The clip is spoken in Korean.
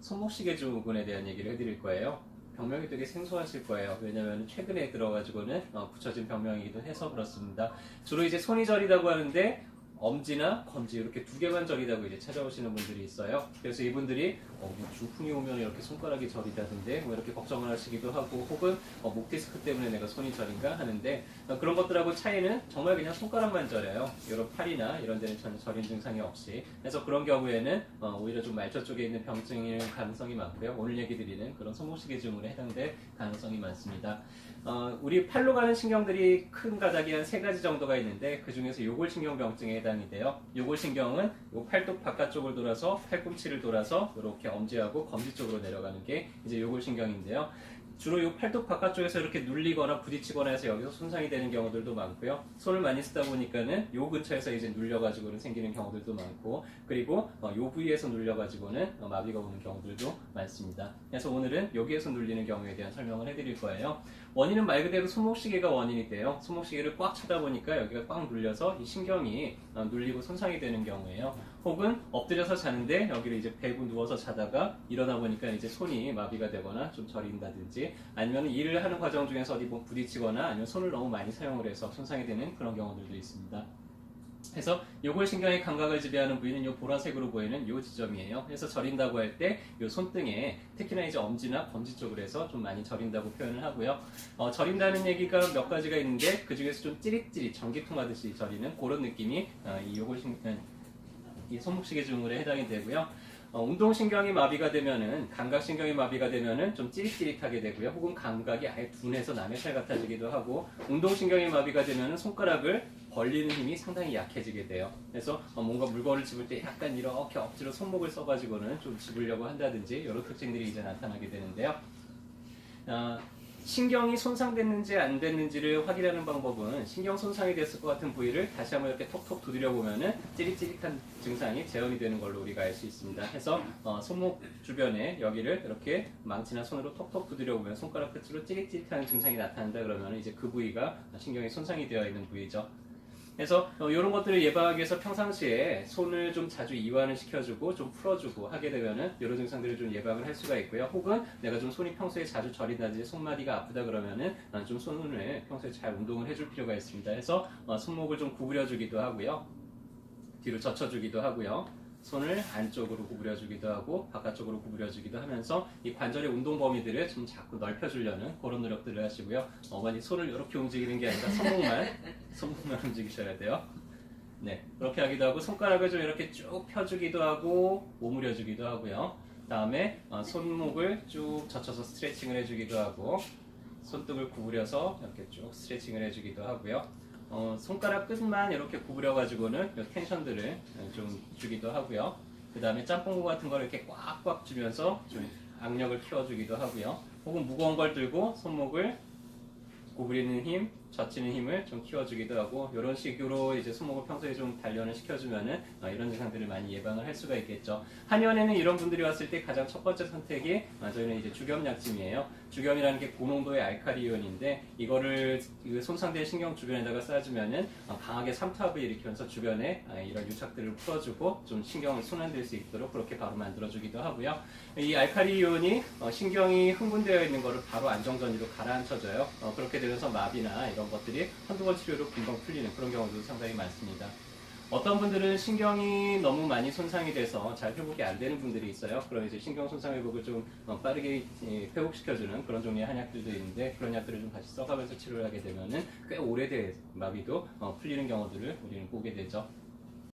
손목시계 증후군에 대한 얘기를 해드릴 거예요. 병명이 되게 생소하실 거예요. 왜냐면 최근에 들어가지고는 붙여진 병명이기도 해서 그렇습니다. 주로 이제 손이 저리다고 하는데 엄지나 검지 이렇게 두 개만 저리다고 이제 찾아오시는 분들이 있어요. 그래서 이분들이 뭐 중풍이 오면 이렇게 손가락이 저리다던데 뭐 이렇게 걱정을 하시기도 하고, 혹은 목 디스크 때문에 내가 손이 저린가 하는데, 그런 것들하고 차이는 정말 그냥 손가락만 저려요. 이런 팔이나 이런 데는 전혀 저린 증상이 없이. 그래서 그런 경우에는 오히려 좀 말초 쪽에 있는 병증일 가능성이 많고요. 오늘 얘기 드리는 그런 손목시계 증후군에 해당될 가능성이 많습니다. 우리 팔로 가는 신경들이 큰 가닥이 한 3가지 정도가 있는데, 그 중에서 요골신경병증에 해당이 돼요. 요골신경은 요 팔뚝 바깥쪽을 돌아서 팔꿈치를 돌아서 이렇게 엄지하고 검지 쪽으로 내려가는 게 이제 요골신경인데요. 주로 이 팔뚝 바깥쪽에서 이렇게 눌리거나 부딪히거나 해서 여기서 손상이 되는 경우들도 많고요. 손을 많이 쓰다 보니까는 요 근처에서 이제 눌려가지고는 생기는 경우들도 많고, 그리고 요 부위에서 눌려가지고는 마비가 오는 경우들도 많습니다. 그래서 오늘은 여기에서 눌리는 경우에 대한 설명을 해드릴 거예요. 원인은 말 그대로 손목시계가 원인이 돼요. 손목시계를 꽉 차다 보니까 여기가 꽉 눌려서 이 신경이 눌리고 손상이 되는 경우예요. 혹은 엎드려서 자는데 여기를 이제 배고 누워서 자다가 일어나 보니까 이제 손이 마비가 되거나 좀 저린다든지, 아니면 일을 하는 과정 중에서 어디 부딪히거나 아니면 손을 너무 많이 사용을 해서 손상이 되는 그런 경우들도 있습니다. 그래서 요골신경의 감각을 지배하는 부위는 이 보라색으로 보이는 이 지점이에요. 그래서 저린다고 할 때 이 손등에 특히나 이제 엄지나 검지 쪽으로 해서 좀 많이 저린다고 표현을 하고요. 저린다는 얘기가 몇 가지가 있는데, 그 중에서 좀 찌릿찌릿 전기통 하듯이 저리는 그런 느낌이 이 손목시계 증후군에 해당이 되고요. 운동신경이 마비가 되면은, 감각신경이 마비가 되면은 좀 찌릿찌릿하게 되고요. 혹은 감각이 아예 둔해서 남의 살 같아지기도 하고, 운동신경이 마비가 되면은 손가락을 벌리는 힘이 상당히 약해지게 돼요. 그래서 뭔가 물건을 집을 때 약간 이렇게 억지로 손목을 써가지고는 좀 집으려고 한다든지, 이런 특징들이 이제 나타나게 되는데요. 신경이 손상됐는지 안 됐는지를 확인하는 방법은, 신경 손상이 됐을 것 같은 부위를 다시 한번 이렇게 톡톡 두드려 보면은 찌릿찌릿한 증상이 재현이 되는 걸로 우리가 알 수 있습니다. 해서 손목 주변에 여기를 이렇게 망치나 손으로 톡톡 두드려 보면 손가락 끝으로 찌릿찌릿한 증상이 나타난다 그러면 이제 그 부위가 신경이 손상이 되어 있는 부위죠. 그래서 이런 것들을 예방하기 위해서 평상시에 손을 좀 자주 이완을 시켜주고 좀 풀어주고 하게 되면은 이런 증상들을 좀 예방을 할 수가 있고요. 혹은 내가 좀 손이 평소에 자주 저린다든지 손마디가 아프다 그러면은 좀 손을 평소에 잘 운동을 해줄 필요가 있습니다. 그래서 손목을 좀 구부려주기도 하고요. 뒤로 젖혀주기도 하고요. 손을 안쪽으로 구부려주기도 하고 바깥쪽으로 구부려주기도 하면서 이 관절의 운동 범위들을 좀 자꾸 넓혀주려는 그런 노력들을 하시고요. 많이 손을 이렇게 움직이는 게 아니라 손목만 움직이셔야 돼요. 네, 그렇게 하기도 하고, 손가락을 좀 이렇게 쭉 펴주기도 하고 오므려주기도 하고요. 다음에 손목을 쭉 젖혀서 스트레칭을 해주기도 하고, 손등을 구부려서 이렇게 쭉 스트레칭을 해주기도 하고요. 손가락 끝만 이렇게 구부려가지고는 텐션들을 좀 주기도 하고요. 그 다음에 짬뽕구 같은 걸 이렇게 꽉꽉 주면서 좀 악력을 키워주기도 하고요. 혹은 무거운 걸 들고 손목을 구부리는 힘, 젖히는 힘을 좀 키워주기도 하고, 이런 식으로 이제 손목을 평소에 좀 단련을 시켜주면은 이런 증상들을 많이 예방을 할 수가 있겠죠. 한의원에는 이런 분들이 왔을 때 가장 첫 번째 선택이 저희는 이제 주겸약침이에요. 주겸이라는 게 고농도의 알칼리 이온인데, 이거를 손상된 신경 주변에다가 쏴주면은 강하게 삼투압을 일으키면서 주변에 이런 유착들을 풀어주고 좀 신경을 순환될 수 있도록 그렇게 바로 만들어주기도 하고요. 이 알칼리 이온이 신경이 흥분되어 있는 거를 바로 안정전이로 가라앉혀줘요. 그렇게 되면서 마비나 이런 것들이 한두 번 치료로 금방 풀리는 그런 경우도 상당히 많습니다. 어떤 분들은 신경이 너무 많이 손상이 돼서 잘 회복이 안 되는 분들이 있어요. 그럼 이제 신경 손상 회복을 좀 빠르게 회복시켜주는 그런 종류의 한약들도 있는데, 그런 약들을 좀 같이 써가면서 치료를 하게 되면은 꽤 오래된 마비도 풀리는 경우들을 우리는 보게 되죠.